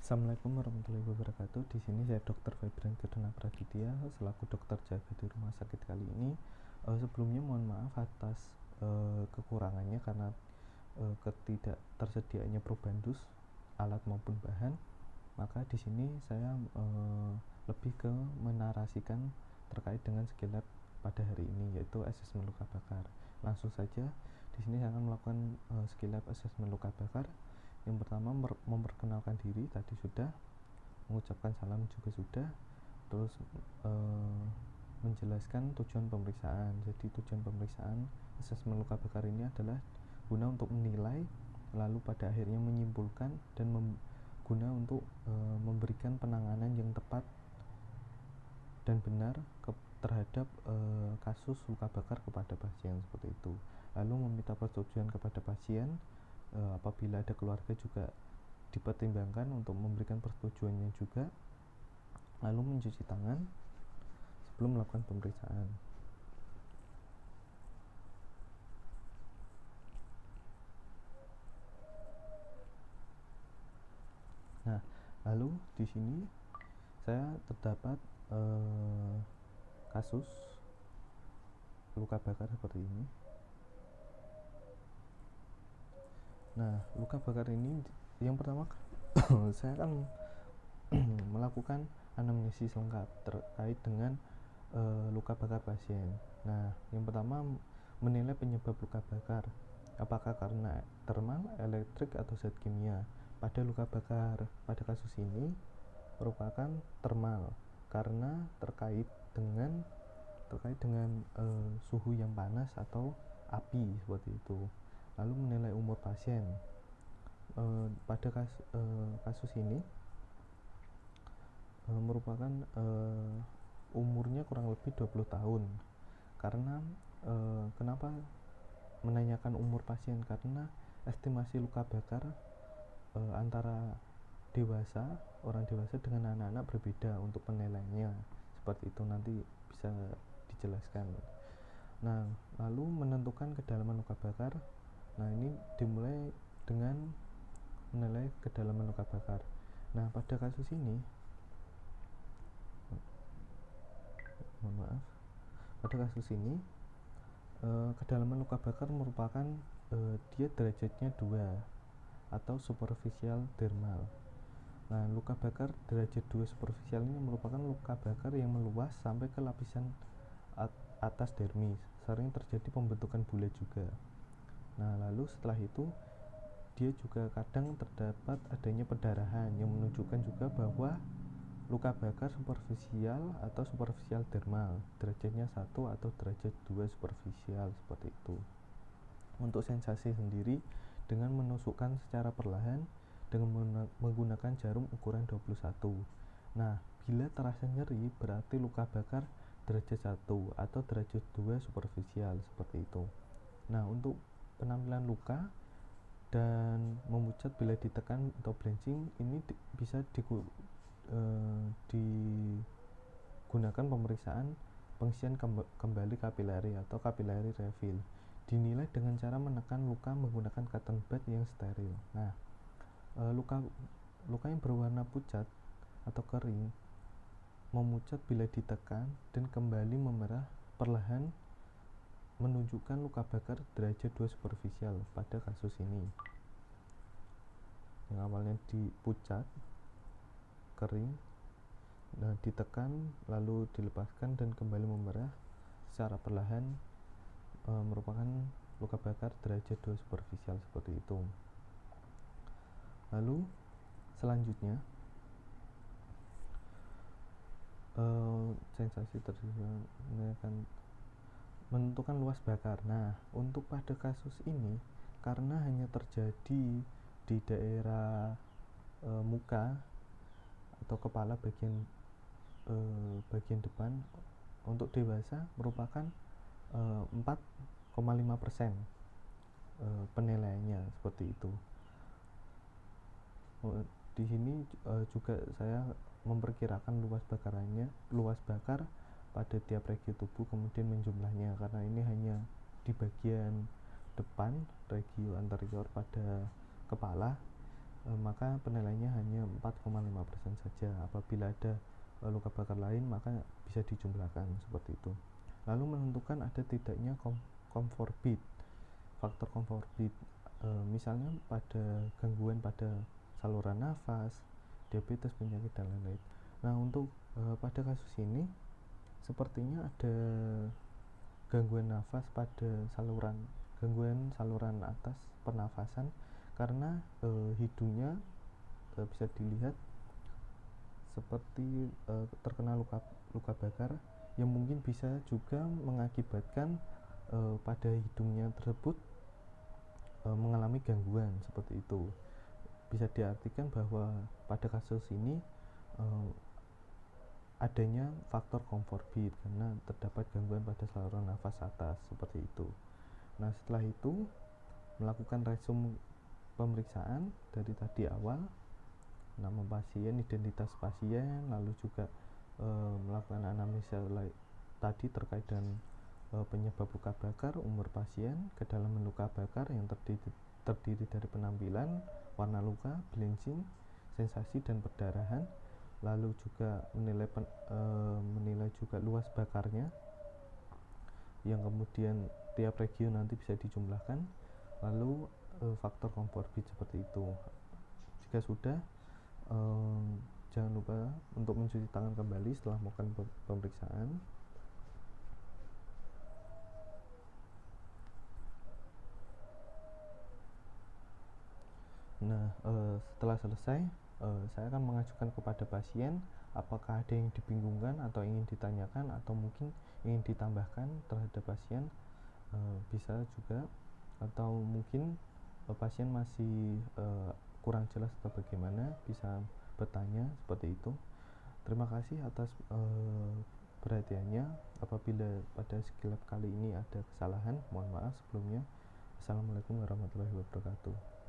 Assalamualaikum warahmatullahi wabarakatuh. Di sini saya Dr. Febran Kedana Praditya selaku dokter jaga di rumah sakit kali ini. Sebelumnya mohon maaf atas kekurangannya karena ketidak tersediaannya probandus alat maupun bahan. Maka di sini saya lebih ke menarasikan terkait dengan skill lab pada hari ini, yaitu asesmen luka bakar. Langsung saja di sini saya akan melakukan skill lab asesmen luka bakar. Yang pertama memperkenalkan diri, tadi sudah, mengucapkan salam juga sudah, terus menjelaskan tujuan pemeriksaan. Jadi tujuan pemeriksaan asesmen luka bakar ini adalah guna untuk menilai, lalu pada akhirnya menyimpulkan dan guna untuk memberikan penanganan yang tepat dan benar terhadap kasus luka bakar kepada pasien, seperti itu. Lalu meminta persetujuan kepada pasien, apabila ada keluarga juga dipertimbangkan untuk memberikan persetujuannya juga, lalu mencuci tangan sebelum melakukan pemeriksaan. Nah, lalu di sini saya terdapat kasus luka bakar seperti ini. Nah, luka bakar ini yang pertama saya akan melakukan anamnesis lengkap terkait dengan luka bakar pasien. Nah, yang pertama menilai penyebab luka bakar, apakah karena termal, elektrik, atau zat kimia. Pada luka bakar pada kasus ini merupakan termal karena terkait dengan suhu yang panas atau api, seperti itu. Lalu menilai umur pasien. Pada kasus ini merupakan umurnya kurang lebih 20 tahun. Karena kenapa menanyakan umur pasien? Karena estimasi luka bakar antara orang dewasa dengan anak-anak berbeda untuk penilaiannya. Seperti itu, nanti bisa dijelaskan. Nah, lalu menentukan kedalaman luka bakar. Nah, ini dimulai dengan menilai kedalaman luka bakar. Nah, pada kasus ini kedalaman luka bakar merupakan dia derajatnya 2 atau superficial dermal. Nah, luka bakar derajat 2 superficial ini merupakan luka bakar yang meluas sampai ke lapisan atas dermis. Sering terjadi pembentukan bulat juga. Nah, lalu setelah itu dia juga kadang terdapat adanya perdarahan yang menunjukkan juga bahwa luka bakar superficial atau superficial dermal, derajatnya 1 atau derajat 2 superficial, seperti itu. Untuk sensasi sendiri, dengan menusukkan secara perlahan dengan menggunakan jarum ukuran 21. Nah, bila terasa nyeri berarti luka bakar derajat 1 atau derajat 2 superficial, seperti itu. Nah, untuk penampilan luka dan memucat bila ditekan atau blanching ini bisa digunakan pemeriksaan pengisian kembali kapilari atau capillary refill. Dinilai dengan cara menekan luka menggunakan cotton bud yang steril. Nah, luka yang berwarna pucat atau kering memucat bila ditekan dan kembali memerah perlahan menunjukkan luka bakar derajat 2 superficial pada kasus ini. Yang awalnya dipucat, kering, ditekan lalu dilepaskan dan kembali memerah secara perlahan merupakan luka bakar derajat 2 superficial, seperti itu. Lalu selanjutnya sensasi akan menentukan luas bakar. Nah, untuk pada kasus ini karena hanya terjadi di daerah muka atau kepala bagian depan, untuk dewasa merupakan 4,5% penilaiannya, seperti itu. Di sini juga saya memperkirakan luas bakar pada tiap regi tubuh, kemudian menjumlahnya, karena ini hanya di bagian depan regio anterior pada kepala, maka penilaiannya hanya 4,5%. 5% saja. Apabila ada luka bakar lain maka bisa dijumlahkan seperti itu. Lalu menentukan ada tidaknya komorbid, faktor komorbid, misalnya pada gangguan pada saluran nafas, diabetes, penyakit dan lain-lain. Nah, untuk pada kasus ini sepertinya ada gangguan nafas pada gangguan saluran atas pernafasan, karena hidungnya bisa dilihat seperti terkena luka bakar yang mungkin bisa juga mengakibatkan pada hidungnya tersebut mengalami gangguan seperti itu. Bisa diartikan bahwa pada kasus ini adanya faktor komorbid karena terdapat gangguan pada saluran nafas atas seperti itu. Nah, setelah itu melakukan resum pemeriksaan dari tadi awal, nama pasien, identitas pasien, lalu juga melakukan anamnesa tadi terkait dengan penyebab luka bakar, umur pasien, kedalaman luka bakar yang terdiri dari penampilan, warna luka, bleaching, sensasi dan perdarahan, lalu juga menilai juga luas bakarnya, yang kemudian tiap region nanti bisa dijumlahkan, lalu faktor komorbid seperti itu. Jika sudah, jangan lupa untuk mencuci tangan kembali setelah melakukan pemeriksaan. Nah, setelah selesai, saya akan mengajukan kepada pasien apakah ada yang dibingungkan atau ingin ditanyakan atau mungkin ingin ditambahkan terhadap pasien, bisa juga, atau mungkin pasien masih kurang jelas atau bagaimana, bisa bertanya seperti itu. Terima kasih atas perhatiannya. Apabila pada skilab kali ini ada kesalahan, mohon maaf sebelumnya. Assalamualaikum warahmatullahi wabarakatuh.